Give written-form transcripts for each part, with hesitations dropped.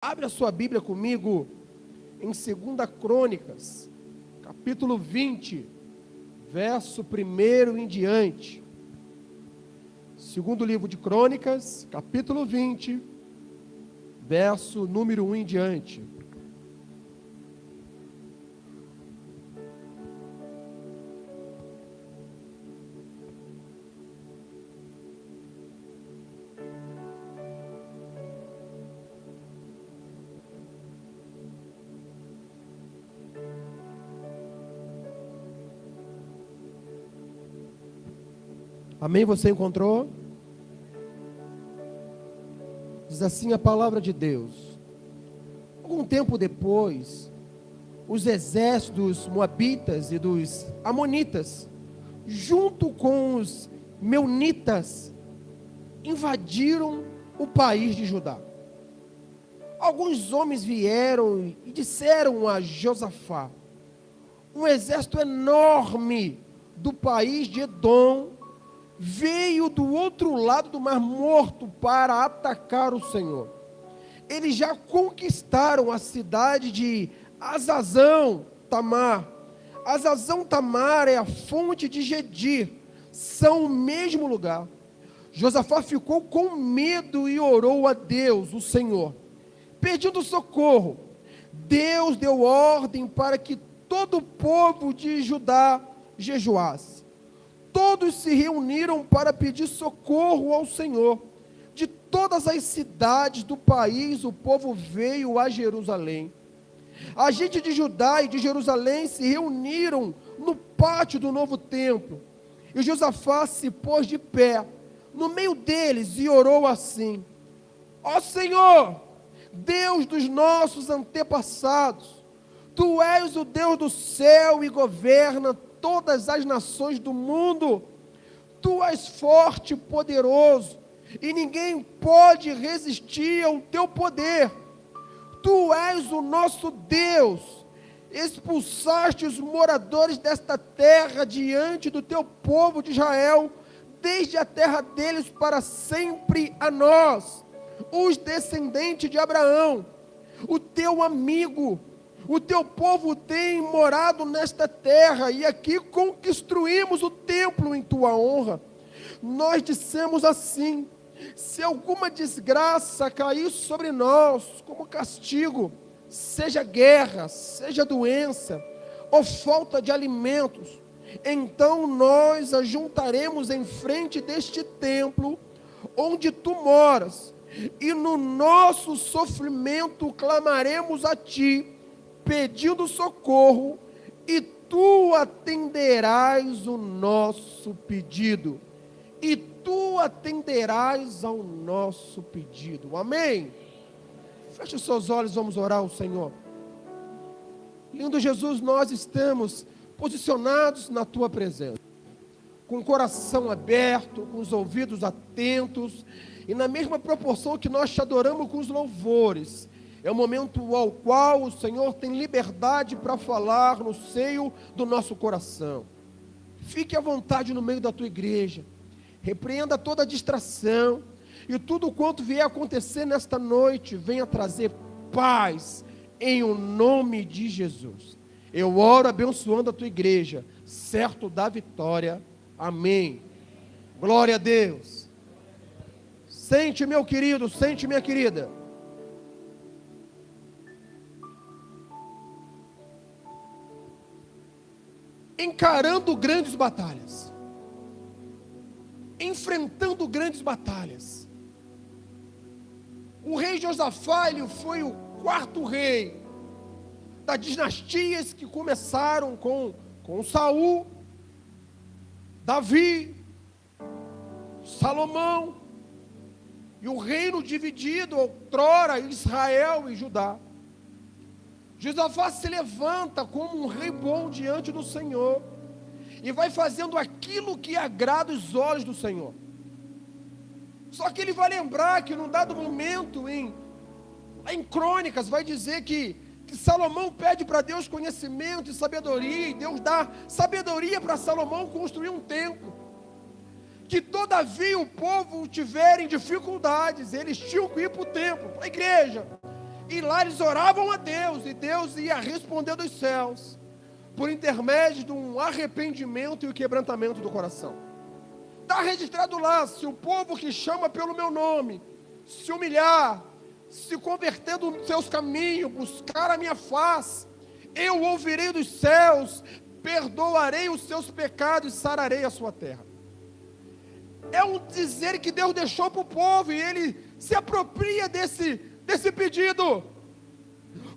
Abre a sua Bíblia comigo em 2 Crônicas, capítulo 20, verso 1 em diante. Segundo livro de Crônicas, capítulo 20, verso número 1 em diante. Amém? Você encontrou? Diz assim a palavra de Deus. Algum tempo depois, os exércitos dos moabitas e dos amonitas, junto com os meunitas, invadiram o país de Judá. Alguns homens vieram e disseram a Josafá: um exército enorme do país de Edom veio do outro lado do Mar Morto para atacar o Senhor. Eles já conquistaram a cidade de Azazão Tamar. Azazão Tamar é a fonte de Gedir, são o mesmo lugar. Josafá ficou com medo e orou a Deus, o Senhor, pedindo socorro. Deus deu ordem para que todo o povo de Judá jejuasse. Todos se reuniram para pedir socorro ao Senhor. De todas as cidades do país, o povo veio a Jerusalém. A gente de Judá e de Jerusalém se reuniram no pátio do novo templo. E Josafá se pôs de pé no meio deles e orou assim: ó Senhor, Deus dos nossos antepassados, Tu és o Deus do céu e governa todas as nações do mundo. Tu és forte e poderoso, e ninguém pode resistir ao teu poder. Tu és o nosso Deus, expulsaste os moradores desta terra diante do teu povo de Israel, desde a terra deles para sempre a nós, os descendentes de Abraão, o teu amigo. O teu povo tem morado nesta terra, e aqui construímos o templo em tua honra. Nós dissemos assim: se alguma desgraça cair sobre nós como castigo, seja guerra, seja doença, ou falta de alimentos, então nós ajuntaremos em frente deste templo, onde tu moras, e no nosso sofrimento clamaremos a ti, pedindo socorro, e tu atenderás o nosso pedido. E tu atenderás ao nosso pedido. Amém? Feche os seus olhos, vamos orar ao Senhor. Lindo Jesus, nós estamos posicionados na tua presença, com o coração aberto, com os ouvidos atentos, e na mesma proporção que nós te adoramos com os louvores. É o momento ao qual o Senhor tem liberdade para falar no seio do nosso coração. Fique à vontade no meio da tua igreja. Repreenda toda distração. E tudo quanto vier a acontecer nesta noite, venha trazer paz em o nome de Jesus. Eu oro abençoando a tua igreja, certo da vitória. Amém. Glória a Deus. Sente, meu querido, sente, minha querida. Encarando grandes batalhas, enfrentando grandes batalhas. O rei Josafá, ele foi o quarto rei das dinastias que começaram com Saul, Davi, Salomão, e o reino dividido outrora em Israel e Judá. Josafá se levanta como um rei bom diante do Senhor, e vai fazendo aquilo que agrada os olhos do Senhor. Só que ele vai lembrar que num dado momento, em Crônicas, vai dizer que Salomão pede para Deus conhecimento e sabedoria, e Deus dá sabedoria para Salomão construir um templo. Que todavia o povo tiverem dificuldades, eles tinham que ir para o templo, para a igreja. E lá eles oravam a Deus, e Deus ia responder dos céus, por intermédio de um arrependimento e o quebrantamento do coração. Está registrado lá: se o povo que chama pelo meu nome se humilhar, se converter dos seus caminhos, buscar a minha face, eu ouvirei dos céus, perdoarei os seus pecados e sararei a sua terra. É um dizer que Deus deixou para o povo, e ele se apropria desse pedido,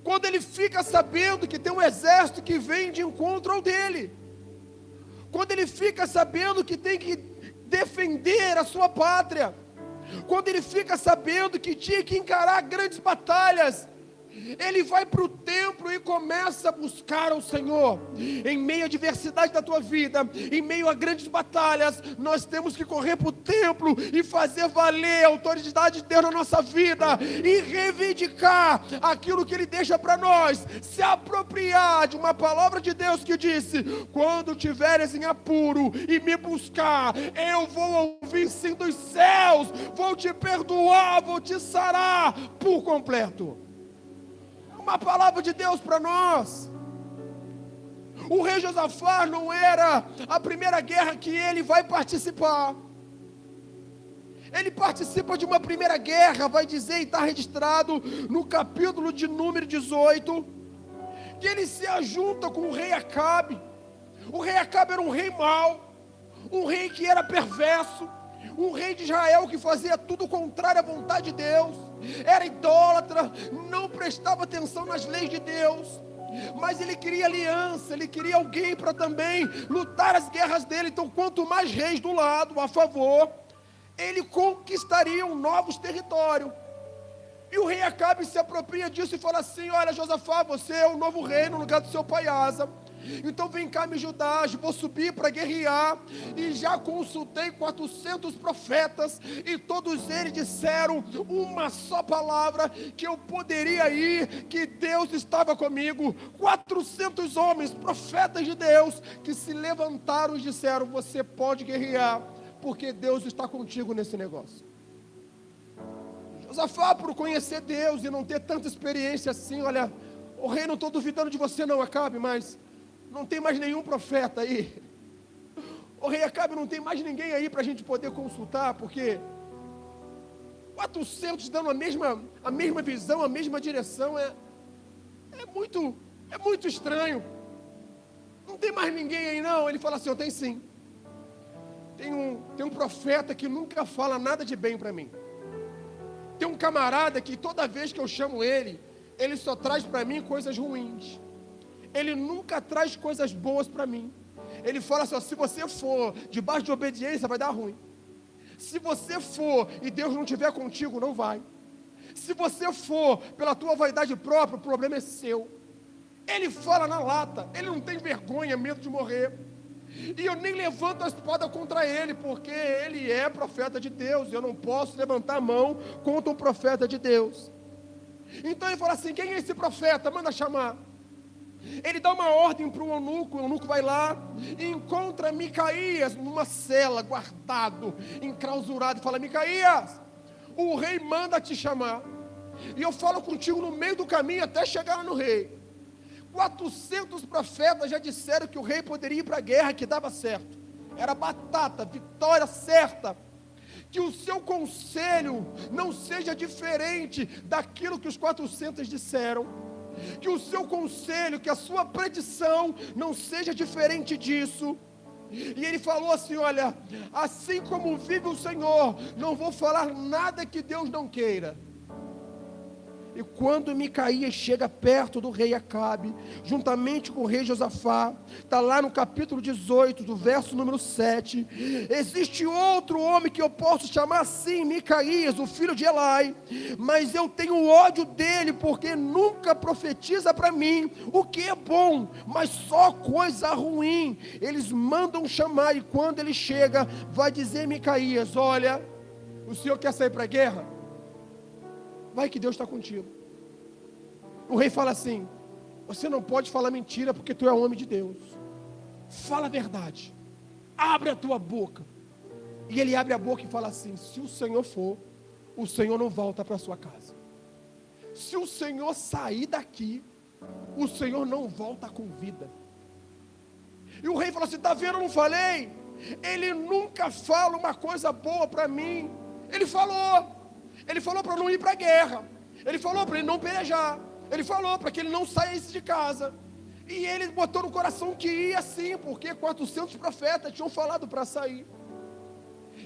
quando ele fica sabendo que tem um exército que vem de encontro ao dele, quando ele fica sabendo que tem que defender a sua pátria, quando ele fica sabendo que tinha que encarar grandes batalhas, ele vai para o templo e começa a buscar ao Senhor. Em meio à adversidade da tua vida, em meio a grandes batalhas, nós temos que correr para o templo e fazer valer a autoridade de Deus na nossa vida, e reivindicar aquilo que Ele deixa para nós, se apropriar de uma palavra de Deus que disse: quando tiveres em apuro e me buscar, eu vou ouvir sim dos céus, vou te perdoar, vou te sarar por completo. Uma palavra de Deus para nós. O rei Josafá não era a primeira guerra que ele vai participar. Ele participa de uma primeira guerra, vai dizer, e está registrado no capítulo de número 18, que ele se ajunta com o rei Acabe. O rei Acabe era um rei mau, um rei que era perverso, um rei de Israel que fazia tudo contrário à vontade de Deus, era idólatra, não prestava atenção nas leis de Deus, mas ele queria aliança, ele queria alguém para também lutar as guerras dele. Então, quanto mais reis do lado, a favor, ele conquistaria novos territórios. E o rei Acabe se apropria disso e fala assim: olha, Josafá, você é o novo rei no lugar do seu pai Asa, então vem cá me ajudar, vou subir para guerrear, e já consultei 400 profetas, e todos eles disseram uma só palavra, que eu poderia ir, que Deus estava comigo. 400 homens, profetas de Deus, que se levantaram e disseram: você pode guerrear, porque Deus está contigo nesse negócio. Josafá, por conhecer Deus e não ter tanta experiência assim: olha, o rei, não estou duvidando de você não, Acabe, mas não tem mais nenhum profeta aí. O rei Acabe, não tem mais ninguém aí para a gente poder consultar, porque 400 dando a mesma visão, a mesma direção, é muito estranho. Não tem mais ninguém aí não. Ele fala assim: eu tenho sim. Tem um profeta que nunca fala nada de bem para mim. Tem um camarada que toda vez que eu chamo ele só traz para mim coisas ruins. Ele nunca traz coisas boas para mim. Ele fala assim: ó, se você for debaixo de obediência, vai dar ruim. Se você for e Deus não estiver contigo, não vai. Se você for pela tua vaidade própria, o problema é seu. Ele fala na lata, ele não tem vergonha, medo de morrer. E eu nem levanto a espada contra ele, porque ele é profeta de Deus. Eu não posso levantar a mão contra um profeta de Deus. Então ele fala assim: quem é esse profeta? Manda chamar. Ele dá uma ordem para o eunuco vai lá e encontra Micaías numa cela, guardado, enclausurado, e fala: Micaías, o rei manda te chamar, e eu falo contigo no meio do caminho até chegar lá no rei. 400 profetas já disseram que o rei poderia ir para a guerra, que dava certo, era batata, vitória certa. Que o seu conselho não seja diferente daquilo que os 400 disseram. Que o seu conselho, que a sua predição não seja diferente disso. E ele falou assim: olha, assim como vive o Senhor, não vou falar nada que Deus não queira. E quando Micaías chega perto do rei Acabe, juntamente com o rei Josafá, está lá no capítulo 18, do verso número 7, existe outro homem que eu posso chamar assim, Micaías, o filho de Elai, mas eu tenho ódio dele, porque nunca profetiza para mim o que é bom, mas só coisa ruim. Eles mandam chamar, e quando ele chega, vai dizer Micaías: olha, o senhor quer sair para a guerra? Vai que Deus está contigo. O rei fala assim: você não pode falar mentira, porque tu é homem de Deus. Fala a verdade, abre a tua boca. E ele abre a boca e fala assim: se o Senhor for, o Senhor não volta para a sua casa. se o Senhor sair daqui, o Senhor não volta com vida. E o rei falou assim: está vendo, eu não falei? Ele nunca fala uma coisa boa para mim. Ele falou para não ir para a guerra, ele falou para ele não pelejar, ele falou para que ele não saísse de casa, e ele botou no coração que ia sim, porque 400 profetas tinham falado para sair.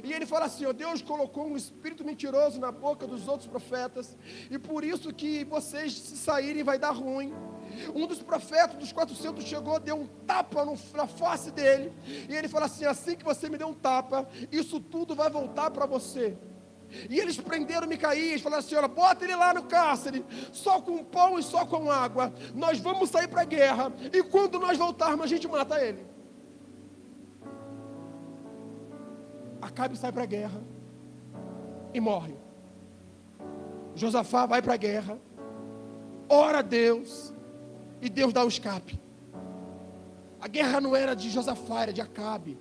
E ele fala assim: ó, Deus colocou um espírito mentiroso na boca dos outros profetas, e por isso que vocês, se saírem, vai dar ruim. Um dos profetas dos 400 chegou, deu um tapa na face dele, e ele fala assim: assim que você me deu um tapa, isso tudo vai voltar para você. E eles prenderam Micaías, falaram assim: olha, bota ele lá no cárcere, só com pão e só com água, nós vamos sair para a guerra, e quando nós voltarmos a gente mata ele. Acabe sai para a guerra e morre. Josafá vai para a guerra, ora a Deus, e Deus dá o escape. A guerra não era de Josafá, era de Acabe.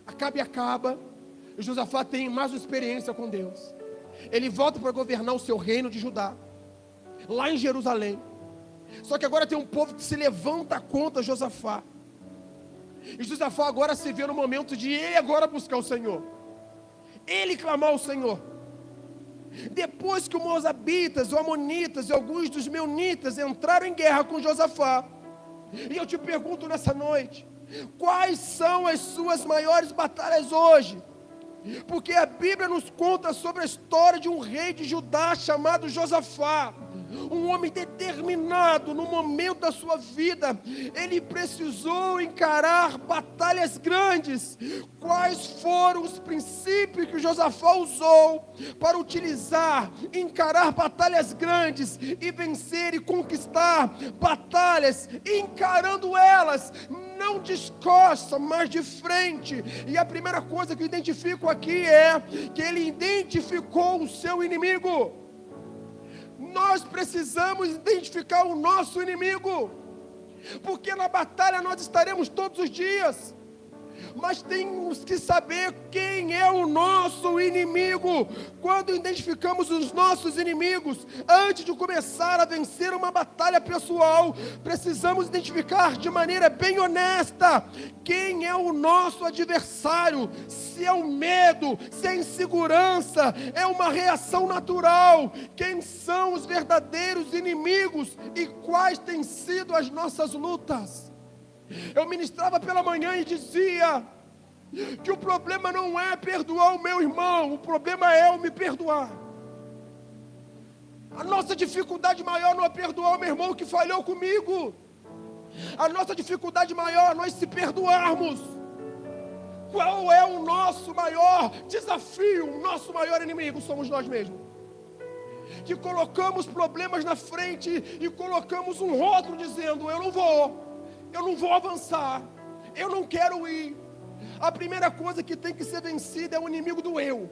Acabe acaba, e Josafá tem mais uma experiência com Deus. Ele volta para governar o seu reino de Judá, lá em Jerusalém. Só que agora tem um povo que se levanta contra Josafá. E Josafá agora se vê no momento de ele agora buscar o Senhor, ele clamar ao Senhor. Depois que os moabitas, os amonitas e alguns dos meunitas entraram em guerra com Josafá, e eu te pergunto nessa noite: quais são as suas maiores batalhas hoje? Porque a Bíblia nos conta sobre a história de um rei de Judá chamado Josafá, um homem determinado. No momento da sua vida, ele precisou encarar batalhas grandes. Quais foram os princípios que Josafá usou para utilizar, encarar batalhas grandes e vencer e conquistar batalhas, encarando elas não descosta, mas de frente? E a primeira coisa que eu identifico aqui é que ele identificou o seu inimigo. Nós precisamos identificar o nosso inimigo, porque na batalha nós estaremos todos os dias, mas temos que saber quem é o nosso inimigo. Quando identificamos os nossos inimigos, antes de começar a vencer uma batalha pessoal, precisamos identificar de maneira bem honesta quem é o nosso adversário. Se é o medo, se é a insegurança, é uma reação natural. Quem são os verdadeiros inimigos e quais têm sido as nossas lutas? Eu ministrava pela manhã e dizia que o problema não é perdoar o meu irmão, o problema é eu me perdoar. A nossa dificuldade maior não é perdoar o meu irmão que falhou comigo. A nossa dificuldade maior é nós se perdoarmos. Qual é o nosso maior desafio? O nosso maior inimigo somos nós mesmos, que colocamos problemas na frente e colocamos um rótulo dizendo: eu não vou avançar, eu não quero ir. A primeira coisa que tem que ser vencida é o inimigo do eu.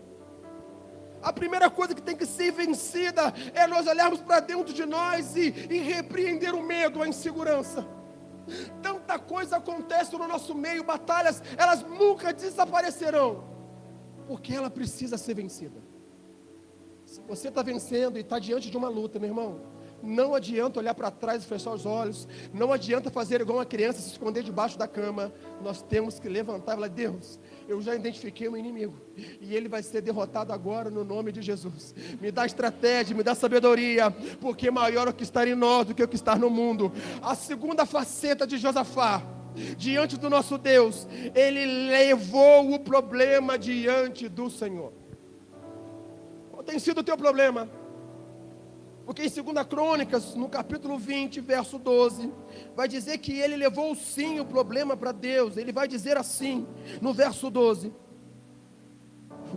A primeira coisa que tem que ser vencida é nós olharmos para dentro de nós e repreender o medo, a insegurança. Tanta coisa acontece no nosso meio, batalhas, elas nunca desaparecerão, porque ela precisa ser vencida. Se você está vencendo e está diante de uma luta, meu irmão, não adianta olhar para trás e fechar os olhos, não adianta fazer igual uma criança, se esconder debaixo da cama. Nós temos que levantar e falar: Deus, eu já identifiquei o meu inimigo, e ele vai ser derrotado agora no nome de Jesus. Me dá estratégia, me dá sabedoria, porque maior é o que está em nós do que o que está no mundo. A segunda faceta de Josafá, diante do nosso Deus, ele levou o problema diante do Senhor. Qual tem sido o teu problema? Porque em 2 Crônicas, no capítulo 20, verso 12, vai dizer que ele levou sim o problema para Deus. Ele vai dizer assim, no verso 12: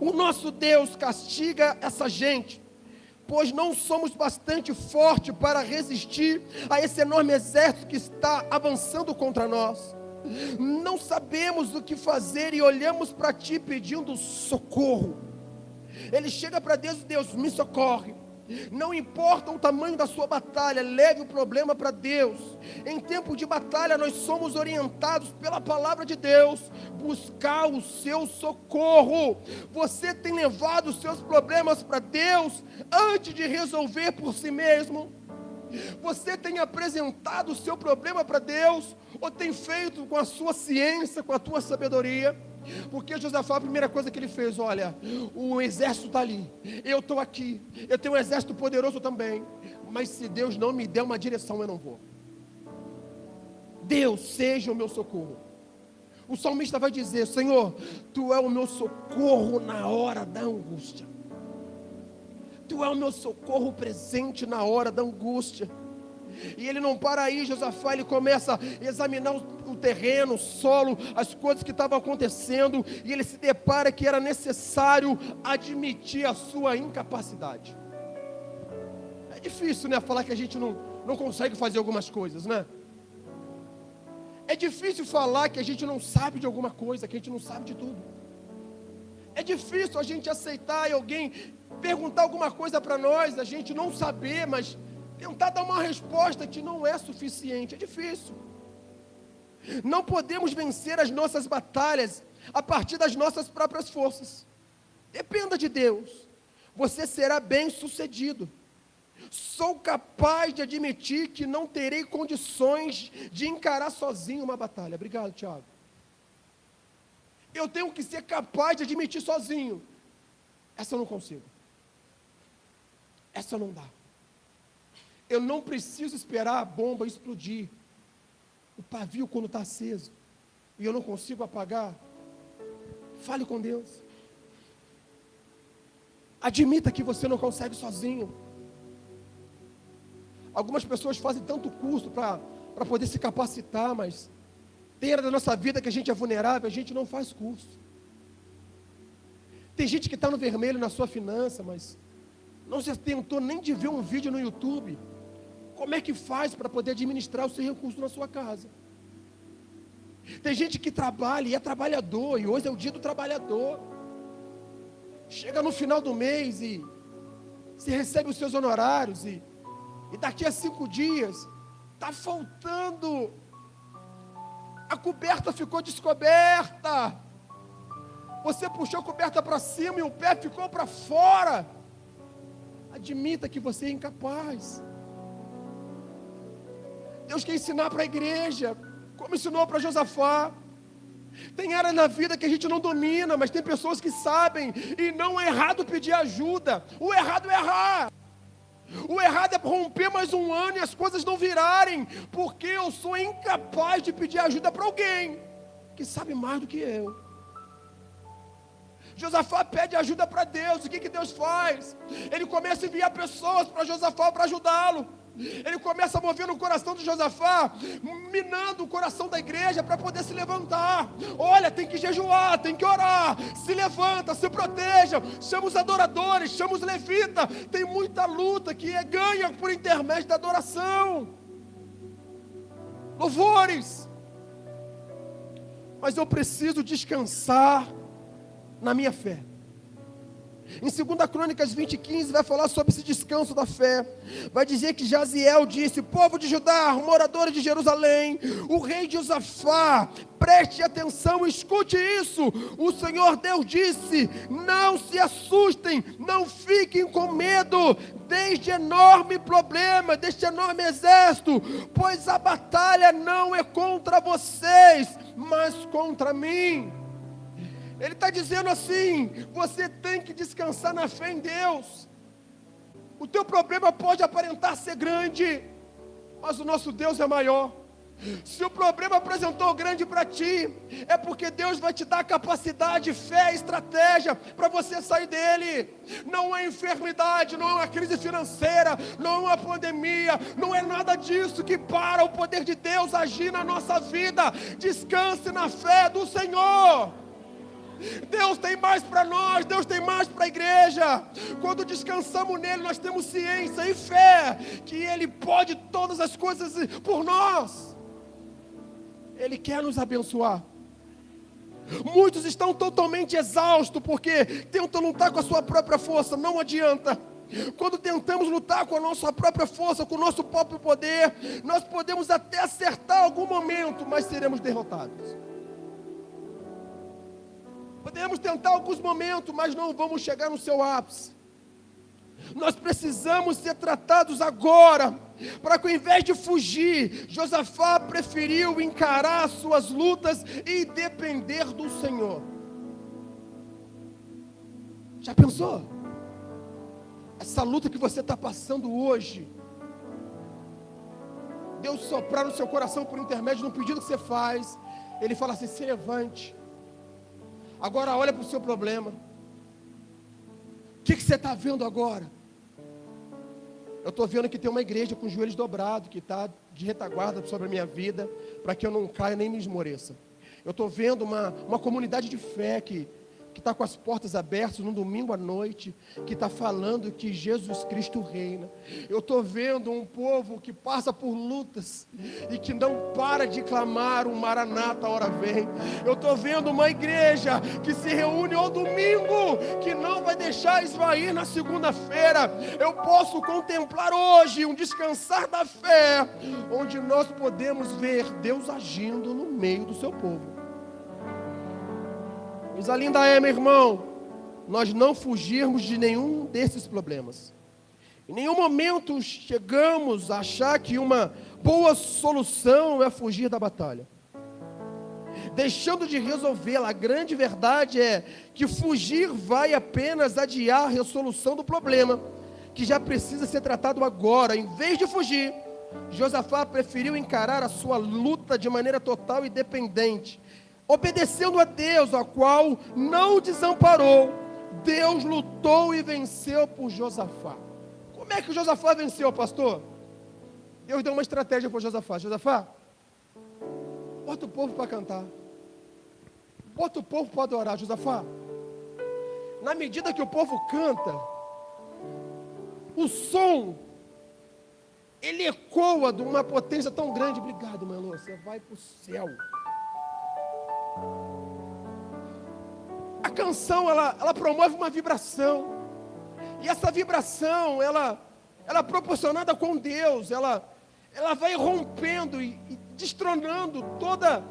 o nosso Deus castiga essa gente, pois não somos bastante fortes para resistir a esse enorme exército que está avançando contra nós. Não sabemos o que fazer e olhamos para ti pedindo socorro. Ele chega para Deus: Deus, me socorre. Não importa o tamanho da sua batalha, leve o problema para Deus. Em tempo de batalha, nós somos orientados pela palavra de Deus, buscar o seu socorro. Você tem levado os seus problemas para Deus, antes de resolver por si mesmo? Você tem apresentado o seu problema para Deus, ou tem feito com a sua ciência, com a tua sabedoria? Porque Josafá, a primeira coisa que ele fez, olha, o exército está ali, eu estou aqui, eu tenho um exército poderoso também, mas se Deus não me der uma direção, eu não vou. Deus seja o meu socorro. O salmista vai dizer: Senhor, Tu é o meu socorro na hora da angústia. Tu é o meu socorro presente na hora da angústia. E ele não para aí, Josafá, ele começa a examinar o terreno, o solo, as coisas que estavam acontecendo, e ele se depara que era necessário admitir a sua incapacidade. É difícil, né, falar que a gente não consegue fazer algumas coisas, né? É difícil falar que a gente não sabe de alguma coisa, que a gente não sabe de tudo. É difícil a gente aceitar e alguém perguntar alguma coisa para nós, a gente não saber, mas tentar dar uma resposta que não é suficiente. É difícil. Não podemos vencer as nossas batalhas a partir das nossas próprias forças. Dependa de Deus. Você será bem sucedido. Sou capaz de admitir que não terei condições de encarar sozinho uma batalha. Obrigado, Tiago. Eu tenho que ser capaz de admitir sozinho. Essa eu não consigo. Essa não dá. Eu não preciso esperar a bomba explodir. O pavio, quando está aceso, e eu não consigo apagar, fale com Deus. Admita que você não consegue sozinho. Algumas pessoas fazem tanto curso para poder se capacitar, mas tem área da nossa vida que a gente é vulnerável, a gente não faz curso. Tem gente que está no vermelho na sua finança, mas não se tentou nem de ver um vídeo no YouTube. Como é que faz para poder administrar o seu recurso na sua casa? Tem gente que trabalha e é trabalhador, e hoje é o dia do trabalhador. Chega no final do mês e você recebe os seus honorários, e daqui a 5 dias, está faltando. A coberta ficou descoberta. Você puxou a coberta para cima e o pé ficou para fora. Admita que você é incapaz. Deus quer ensinar para a igreja, como ensinou para Josafá. Tem área na vida que a gente não domina, mas tem pessoas que sabem, e não é errado pedir ajuda. O errado é errar. O errado é romper mais um ano e as coisas não virarem, porque eu sou incapaz de pedir ajuda para alguém que sabe mais do que eu. Josafá pede ajuda para Deus. O que Deus faz? Ele começa a enviar pessoas para Josafá para ajudá-lo. Ele começa a mover no coração de Josafá, minando o coração da igreja para poder se levantar. Olha, tem que jejuar, tem que orar. Se levanta, se proteja. Chama os adoradores, chama os levitas. Tem muita luta que é ganha por intermédio da adoração. Louvores. Mas eu preciso descansar na minha fé. Em 2 Crônicas 20:15 vai falar sobre esse descanso da fé. Vai dizer que Jaziel disse: povo de Judá, moradores de Jerusalém, o rei de Josafá, preste atenção, escute isso. O Senhor Deus disse: não se assustem, não fiquem com medo deste enorme problema, deste enorme exército, pois a batalha não é contra vocês, mas contra mim. Ele está dizendo assim: você tem que descansar na fé em Deus. O teu problema pode aparentar ser grande, mas o nosso Deus é maior. Se o problema apresentou grande para ti, é porque Deus vai te dar capacidade, fé, estratégia para você sair dele. Não é enfermidade, não é uma crise financeira, não é uma pandemia, não é nada disso que para o poder de Deus agir na nossa vida. Descanse na fé do Senhor. Deus tem mais para nós, Deus tem mais para a igreja. Quando descansamos nele, nós temos ciência e fé que Ele pode todas as coisas por nós. Ele quer nos abençoar. Muitos estão totalmente exaustos porque tentam lutar com a sua própria força. Não adianta. quando tentamos lutar com a nossa própria força, com o nosso próprio poder, nós podemos até acertar algum momento, mas seremos derrotados. Podemos tentar alguns momentos, mas não vamos chegar no seu ápice. Nós precisamos ser tratados agora, para que ao invés de fugir, Josafá preferiu encarar as suas lutas e depender do Senhor. Já pensou? Essa luta que você está passando hoje, Deus soprar no seu coração por intermédio de um pedido que você faz, Ele fala assim: se levante, agora olha para o seu problema. O que você está vendo agora? Eu estou vendo que tem uma igreja com os joelhos dobrados, que está de retaguarda sobre a minha vida, para que eu não caia nem me esmoreça. Eu estou vendo uma comunidade de fé que está com as portas abertas num domingo à noite, que está falando que Jesus Cristo reina. Eu estou vendo um povo que passa por lutas e que não para de clamar o Maranata, a hora vem. Eu estou vendo uma igreja que se reúne ao domingo, que não vai deixar esvair na segunda-feira. Eu posso contemplar hoje um descansar da fé, onde nós podemos ver Deus agindo no meio do seu povo. Coisa linda é, meu irmão, nós não fugirmos de nenhum desses problemas. Em nenhum momento chegamos a achar que uma boa solução é fugir da batalha, deixando de resolvê-la. A grande verdade é que fugir vai apenas adiar a resolução do problema, que já precisa ser tratado agora. Em vez de fugir, Josafá preferiu encarar a sua luta de maneira total e dependente, obedecendo a Deus, a qual não desamparou. Deus lutou e venceu por Josafá. Como é que Josafá venceu, pastor? Deus deu uma estratégia para Josafá. Josafá, bota o povo para cantar, bota o povo para adorar. Josafá, na medida que o povo canta, o som, ele ecoa de uma potência tão grande. Obrigado, meu irmão, você vai para o céu. A canção, ela promove uma vibração, e essa vibração, ela proporcionada com Deus, ela vai rompendo e destronando toda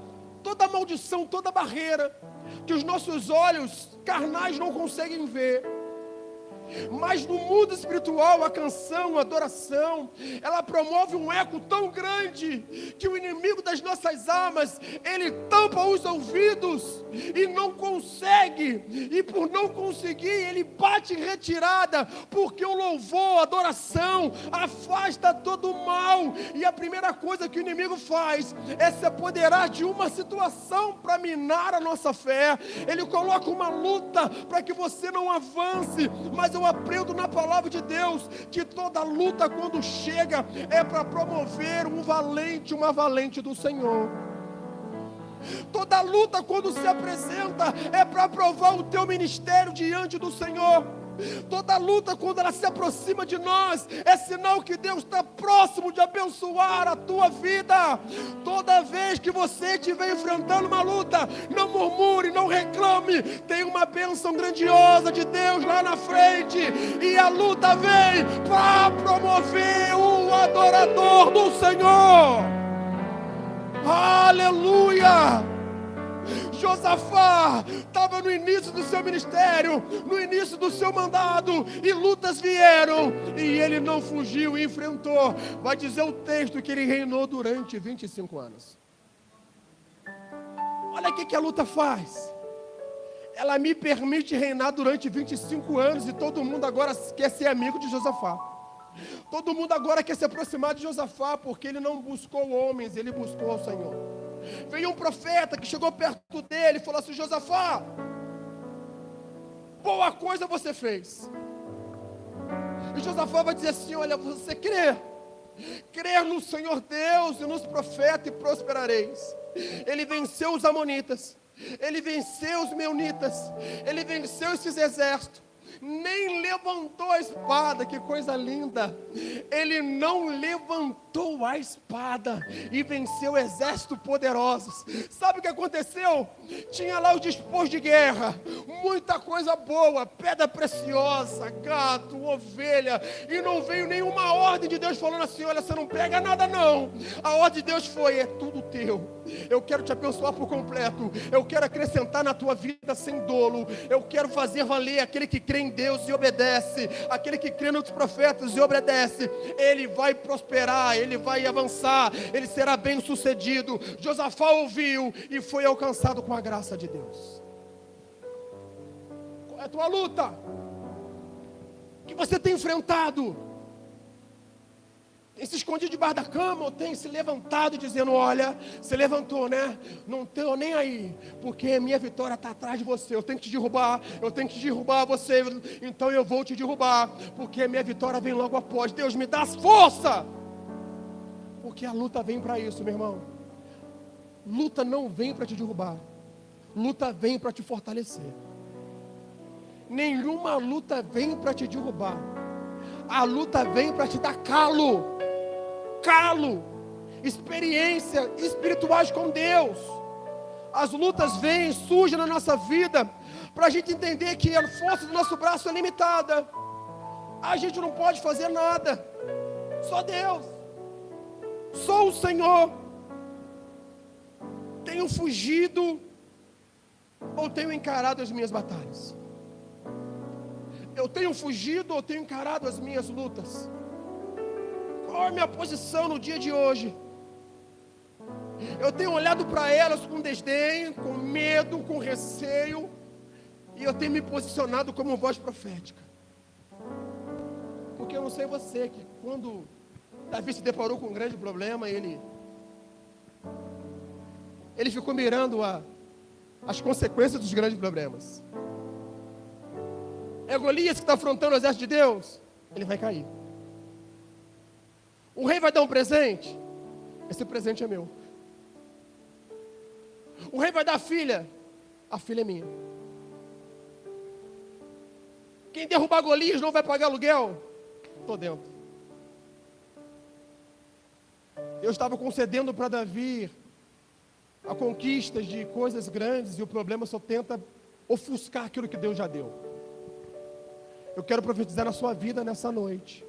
maldição, toda barreira, que os nossos olhos carnais não conseguem ver. Mas no mundo espiritual, a canção, a adoração, ela promove um eco tão grande, que o inimigo das nossas almas, ele tampa os ouvidos e não consegue, e por não conseguir, ele bate em retirada, porque o louvor, a adoração, afasta todo o mal. E a primeira coisa que o inimigo faz é se apoderar de uma situação para minar a nossa fé. Ele coloca uma luta para que você não avance, mas eu aprendo na palavra de Deus que toda luta, quando chega, é para promover um valente, uma valente do Senhor. Toda luta, quando se apresenta, é para provar o teu ministério diante do Senhor. Toda luta, quando ela se aproxima de nós, é sinal que Deus está próximo de abençoar a tua vida. Toda vez que você estiver enfrentando uma luta, não murmure, não reclame. Tem uma bênção grandiosa de Deus lá na frente, e a luta vem para promover o adorador do Senhor. Aleluia! Josafá estava no início do seu ministério, no início do seu mandado, e lutas vieram, e ele não fugiu e enfrentou. Vai dizer o texto que ele reinou durante 25 anos. Olha o que a luta faz. Ela me permite reinar durante 25 anos, e todo mundo agora quer ser amigo de Josafá. Todo mundo agora quer se aproximar de Josafá, porque ele não buscou homens, ele buscou o Senhor. Veio um profeta que chegou perto dele e falou assim: Josafá, boa coisa você fez. E Josafá vai dizer assim: olha, você crer no Senhor Deus e nos profetas, e prosperareis. Ele venceu os amonitas, ele venceu os meunitas, ele venceu esses exércitos. nem levantou a espada. Que coisa linda! Ele não levantou a espada e venceu exércitos poderosos. Sabe o que aconteceu? Tinha lá o disposto de guerra, muita coisa boa, pedra preciosa, gado, ovelha, e não veio nenhuma ordem de Deus falando assim: olha, você não pega nada não. A ordem de Deus foi: é tudo teu. Eu quero te abençoar por completo. Eu quero acrescentar na tua vida sem dolo. Eu quero fazer valer aquele que crê em Deus e obedece, aquele que crê nos profetas e obedece. Ele vai prosperar, ele vai avançar, ele será bem sucedido. Josafá ouviu e foi alcançado com a graça de Deus. Qual é a tua luta? O que você tem enfrentado? Tem se escondido debaixo da cama ou tem se levantado dizendo: olha, você levantou, né? Não estou nem aí, porque minha vitória está atrás de você. Eu tenho que te derrubar, eu tenho que derrubar você, então eu vou te derrubar, porque minha vitória vem logo após. Deus, me dá força, porque a luta vem para isso, meu irmão. Luta não vem para te derrubar, luta vem para te fortalecer. Nenhuma luta vem para te derrubar, a luta vem para te dar calo, experiência espirituais com Deus. As lutas vêm, surgem na nossa vida, para a gente entender que a força do nosso braço é limitada. A gente não pode fazer nada, só Deus, só o Senhor. Tenho fugido ou tenho encarado as minhas batalhas? Eu tenho fugido ou tenho encarado as minhas lutas? Qual é a minha posição no dia de hoje? Eu tenho olhado para elas com desdém, com medo, com receio, e eu tenho me posicionado como voz profética. Porque eu não sei você, que quando Davi se deparou com um grande problema, ele ficou mirando as consequências dos grandes problemas. É Golias que está afrontando o exército de Deus, ele vai cair. O rei vai dar um presente, esse presente é meu. O rei vai dar a filha é minha. Quem derrubar Golias não vai pagar aluguel, estou dentro. Eu estava concedendo para Davi a conquistas de coisas grandes, e o problema só tenta ofuscar aquilo que Deus já deu. Eu quero profetizar na sua vida nessa noite,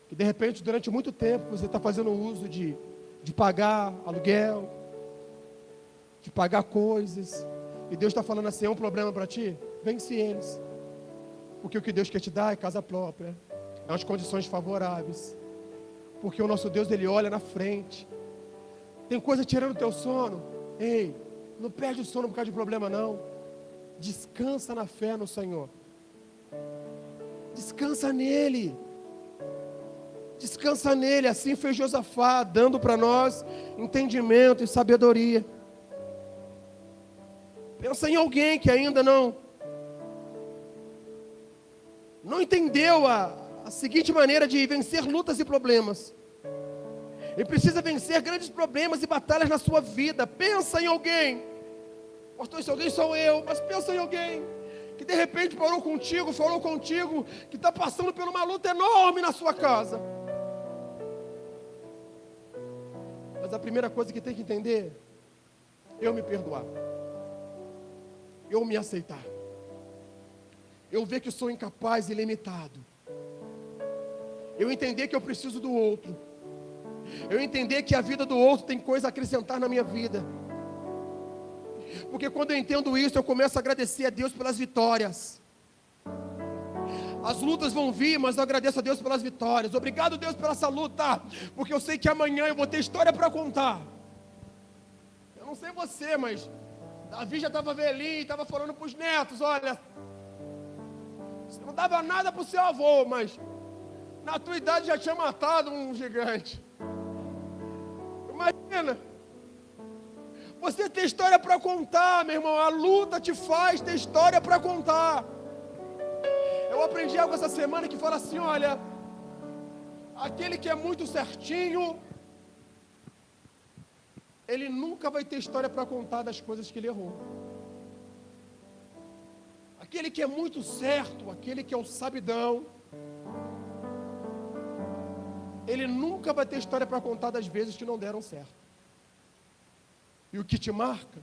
que de repente durante muito tempo você está fazendo uso de pagar aluguel, de pagar coisas, e Deus está falando assim: é um problema para ti? Vence eles, porque o que Deus quer te dar é casa própria, é umas condições favoráveis, porque o nosso Deus, Ele olha na frente. Tem coisa tirando o teu sono? Ei, não perde o sono por causa de problema não. Descansa na fé no Senhor, descansa nele. Descansa nele. Assim fez Josafá, dando para nós entendimento e sabedoria. Pensa em alguém que ainda não entendeu a seguinte maneira de vencer lutas e problemas. Ele precisa vencer grandes problemas e batalhas na sua vida. Pensa em alguém. Pastor, esse alguém sou eu. Mas pensa em alguém que de repente falou contigo, que está passando por uma luta enorme na sua casa. Mas a primeira coisa que tem que entender: eu me perdoar, eu me aceitar, eu ver que sou incapaz e limitado, eu entender que eu preciso do outro, eu entender que a vida do outro tem coisa a acrescentar na minha vida. Porque quando eu entendo isso, eu começo a agradecer a Deus pelas vitórias. As lutas vão vir, mas eu agradeço a Deus pelas vitórias. Obrigado, Deus, pela essa luta, porque eu sei que amanhã eu vou ter história para contar. Eu não sei você, mas Davi já estava velhinho, estava falando para os netos: olha, você não dava nada para o seu avô, mas na tua idade já tinha matado um gigante. Imagina, você tem história para contar, meu irmão. A luta te faz ter história para contar. Eu aprendi algo essa semana que fala assim: olha, aquele que é muito certinho, ele nunca vai ter história para contar das coisas que ele errou. aquele que é muito certo, aquele que é o sabidão, ele nunca vai ter história para contar das vezes que não deram certo. E o que te marca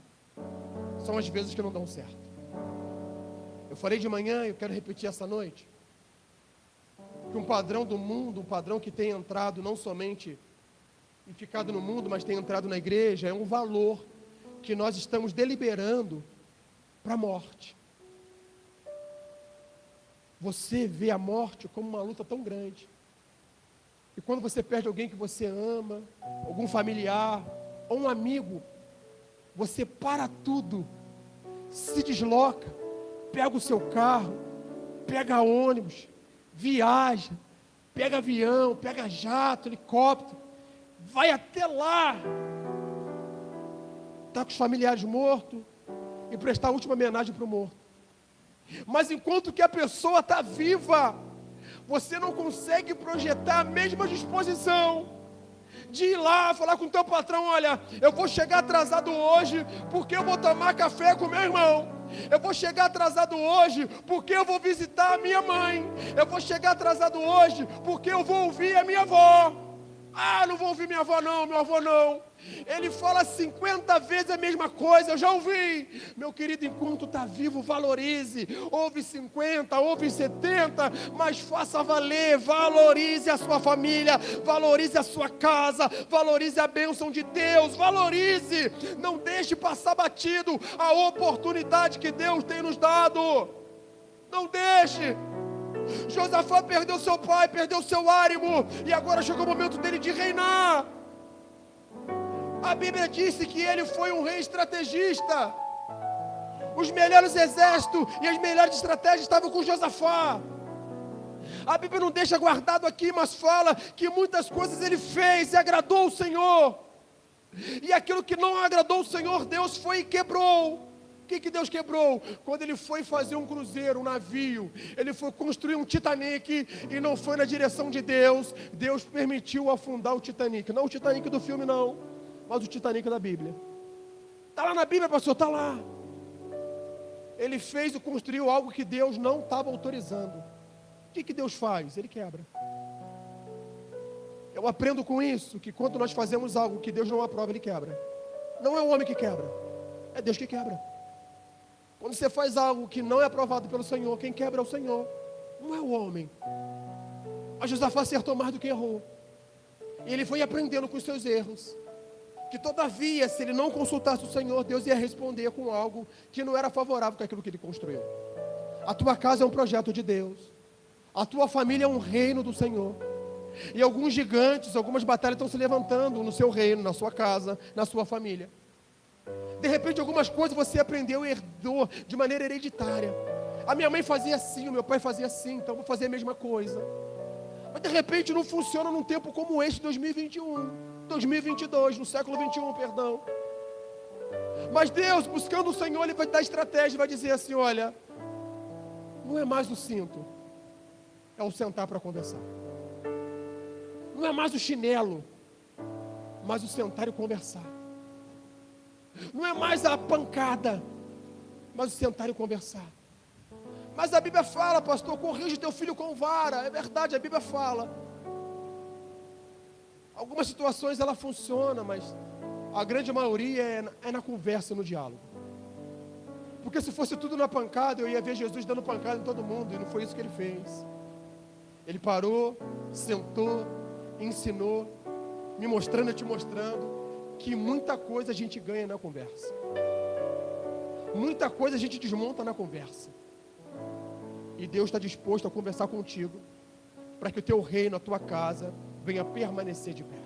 são as vezes que não dão certo. Eu falei de manhã e eu quero repetir essa noite, que um padrão do mundo, um padrão que tem entrado não somente e ficado no mundo, mas tem entrado na igreja, é um valor que nós estamos deliberando para a morte. Você vê a morte como uma luta tão grande. E quando você perde alguém que você ama, algum familiar, ou um amigo, você para tudo, se desloca, pega o seu carro, pega ônibus, viaja, pega avião, pega jato, helicóptero, vai até lá, está com os familiares mortos, e prestar a última homenagem para o morto. Mas enquanto que a pessoa está viva, você não consegue projetar a mesma disposição de ir lá falar com o teu patrão: olha, eu vou chegar atrasado hoje porque eu vou tomar café com meu irmão. Eu vou chegar atrasado hoje porque eu vou visitar a minha mãe. Eu vou chegar atrasado hoje porque eu vou ouvir a minha avó. Ah, não vou ouvir minha avó não, meu avô não. Ele fala 50 vezes a mesma coisa, eu já ouvi. Meu querido, enquanto está vivo, valorize. Ouve 50, ouve 70, mas faça valer. Valorize a sua família, valorize a sua casa, valorize a bênção de Deus, valorize. Não deixe passar batido a oportunidade que Deus tem nos dado. Não deixe. Josafá perdeu seu pai, perdeu seu ânimo, e agora chegou o momento dele de reinar. A Bíblia disse que ele foi um rei estrategista. Os melhores exércitos e as melhores estratégias estavam com Josafá. A Bíblia não deixa guardado aqui, mas fala que muitas coisas ele fez e agradou o Senhor. E aquilo que não agradou o Senhor, Deus foi e quebrou. O que Deus quebrou? Quando ele foi fazer um cruzeiro, um navio, ele foi construir um Titanic e não foi na direção de Deus. Deus permitiu afundar o Titanic. Não o Titanic do filme não, mas o Titanic da Bíblia. Está lá na Bíblia, pastor, está lá. Ele fez e construiu algo que Deus não estava autorizando. O que Deus faz? Ele quebra. Eu aprendo com isso, que quando nós fazemos algo que Deus não aprova, Ele quebra. Não é o homem que quebra, é Deus que quebra. Quando você faz algo que não é aprovado pelo Senhor, quem quebra é o Senhor, não é o homem. Mas Josafá acertou mais do que errou. E ele foi aprendendo com os seus erros. Que todavia, se ele não consultasse o Senhor, Deus ia responder com algo que não era favorável com aquilo que ele construiu. A tua casa é um projeto de Deus. A tua família é um reino do Senhor. E alguns gigantes, algumas batalhas estão se levantando no seu reino, na sua casa, na sua família. De repente algumas coisas você aprendeu e herdou de maneira hereditária. A minha mãe fazia assim, o meu pai fazia assim, então eu vou fazer a mesma coisa. Mas de repente não funciona num tempo como este, 2021, 2022, no século 21, perdão. Mas Deus, buscando o Senhor, Ele vai dar estratégia, vai dizer assim: olha, não é mais o cinto, é o sentar para conversar. Não é mais o chinelo, mas o sentar e conversar. Não é mais a pancada, mas o sentar e conversar. Mas a Bíblia fala, pastor, corrige teu filho com vara. É verdade, a Bíblia fala. Algumas situações ela funciona, mas a grande maioria é na conversa, no diálogo. Porque se fosse tudo na pancada, eu ia ver Jesus dando pancada em todo mundo, e não foi isso que Ele fez. Ele parou, sentou, ensinou, me mostrando e te mostrando que muita coisa a gente ganha na conversa. Muita coisa a gente desmonta na conversa. E Deus está disposto a conversar contigo para que o teu reino, a tua casa, venha permanecer de pé.